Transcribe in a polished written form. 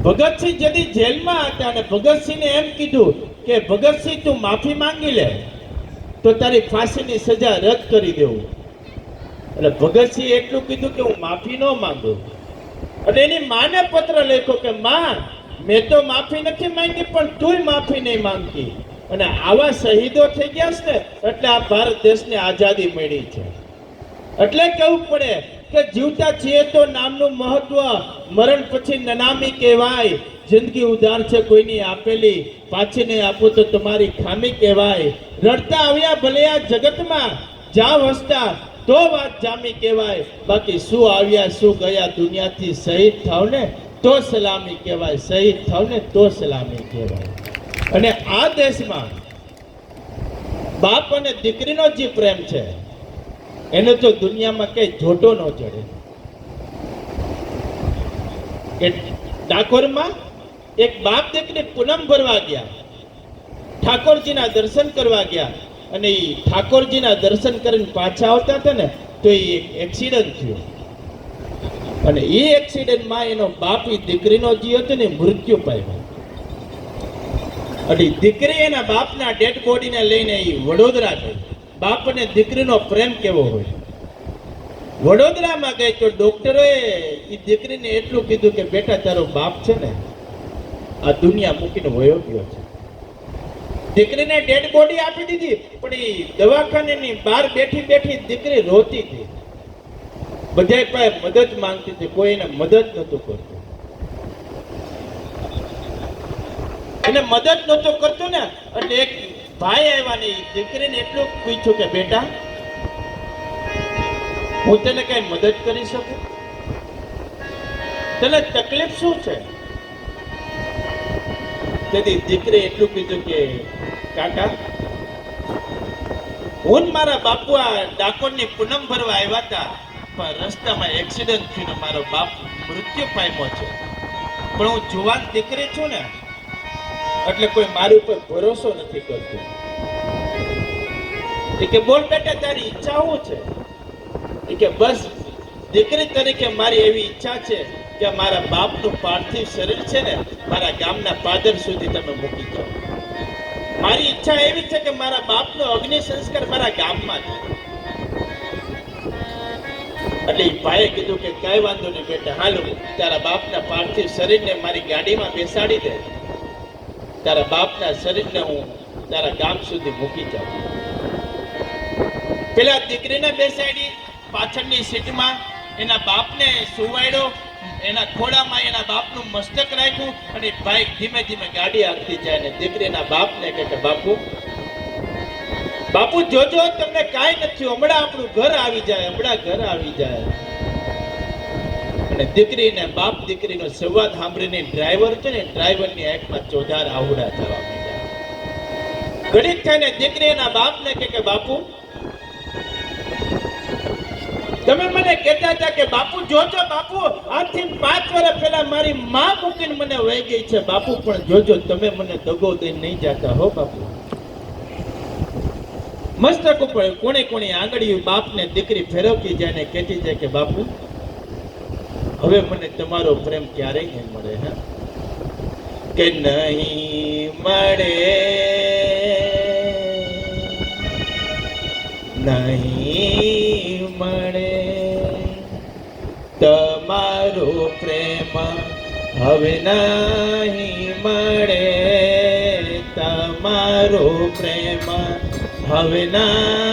ભગતસિંહ જદી જેલમાં હતા અને ભગતસિંહને એમ કીધું કે ભગતસિંહ તું માફી માંગી લે તો તારી ફાંસીની સજા રદ કરી દેવું. એટલે ભગતસિંહ એટલું કીધું કે હું માફી ન માંગુ. અને એની માને પત્ર લખ્યો કે માં, મેં તો માફી નથી માંગી પણ તુંય માફી નહીં માંગતી. અને આવા શહીદો થઈ ગયા છે ને એટલે આ ભારત દેશને આઝાદી મળી છે. એટલે કેવું પડે કે જીવતા છીએ તો નામનું મહત્વ, મરણ પછી નનામી કહેવાય. જિંદગી ઉધાર છે કોઈની આપેલી, પાછી નહીં આપો તો તમારી ખામી કહેવાય. રડતા આવ્યા ભલે આ જગતમાં, જાવ હસતા તો વાત જામી કહેવાય. બાકી શું આવ્યા શું ગયા દુનિયાથી, શહીદ થાવ ને તો સલામી કહેવાય, શહીદ થાવ ને તો સલામી કહેવાય. અને આ દેશમાં બાપ અને દીકરીનો જે પ્રેમ છે એનો તો દુનિયામાં કઈ જોટો ન ચડે. ડાકોરમાં એક બાપ દીકરી પૂનમ ભરવા ગયા, ઠાકોરજીના દર્શન કરવા ગયા. અને એ ઠાકોરજીના દર્શન કરીને પાછા આવતા હતા ને તો એ એક્સિડન્ટ થયો. અને એ એક્સિડન્ટમાં એનો બાપ એ દીકરીનો જે હતો ને મૃત્યુ પામ્યો. અને દીકરી એના બાપના ડેડ બોડીને લઈને એ વડોદરા ગઈ. બાપ અને દીકરીનો પ્રેમ કેવો હોય. વડોદરામાં ગઈ તો ડોક્ટરોએ એ દીકરીને એટલું કીધું કે બેટા તારો બાપ છે ને આ દુનિયા મૂકીને વયો ગયો છે. દીકરીને ડેડ બોડી આપી દીધી પણ એ દવાખાનાની બહાર બેઠી બેઠી દીકરી રોતી હતી. બધા પાસે મદદ માંગતી હતી, કોઈ એને મદદ નતું કરતું. એને મદદ નતો કરતો ને એટલે એક ભાઈ આવ્યા ને દીકરીને એટલું પૂછ્યું કે બેટા હું તને કઈ મદદ કરી શકું, તને તકલીફ શું છે? તેથી દીકરી એટલું કીધું કે કાકા હું મારા બાપુ આ ડાકોરની પૂનમ ભરવા આવ્યા હતા પણ રસ્તામાં એક્સિડન્ટ થયું, મારો બાપ મૃત્યુ પામ્યો છે. પણ હું જુવાન દીકરી છું ને એટલે કોઈ મારી ઉપર ભરોસો નથી કરતું. કે બોલ બેટા તારી ઈચ્છા શું છે? કે બસ દીકરી તરીકે મારી એવી ઈચ્છા છે કે મારા બાપનું પાર્થિવ શરીર છે ને મારા ગામના પાદર સુધી તમે મૂકી જાઓ. મારી ઈચ્છા એવી છે કે મારા બાપનો અગ્નિ સંસ્કાર મારા ગામમાં છે. એટલે ભાઈએ કીધું કે કઈ વાંધો નહીં બેટા, હાલો તારા બાપના પાર્થિવ શરીરને મારી ગાડીમાં બેસાડી દે, તારા બાપના શરીરને હું તારા ગામ સુધી મૂકી જાઉં. પેલા દીકરીને બેસાડી પાછળની સીટમાં, એના બાપને સુવાડ્યો, એના ખોળામાં એના બાપનું મસ્તક રાખ્યું અને ભાઈ ધીમે ધીમે ગાડી આગતી જાય. ને દીકરીના બાપને કહે કે બાપુ બાપુ જોજો તમને કાંઈ નથી, હમણાં આપણું ઘર આવી જાય, હમણાં ઘર આવી જાય. અને દીકરીને બાપ દીકરીનો સંવાદ સાંભળીને ડ્રાઈવર છે ને ડ્રાઈવરની આંખમાં ચોધાર આવડા થવા માંડ્યા. ઘડીક થઈને દીકરી એના બાપને કહે કે બાપુ તમે મને કહેતા હતા કે બાપુ જોજો બાપુ આજથી 5 વર્ષ પહેલા મારી માં મૂકીને મને વહી ગઈ છે બાપુ, પણ જોજો તમે મને દગો દઈને નહીં જાતા હો બાપુ. મસ્તક ઉપર કોણે કોણે આંગળીઓ બાપને દીકરી ફેરવતી જાય ને કહેતી જાય કે બાપુ હવે મને તમારો પ્રેમ ક્યારેય નહીં મળે. હે કે નહીં મળે, નહીં મળે તમારો પ્રેમ હવે નહીં મળે, તમારો પ્રેમ હવે નહીં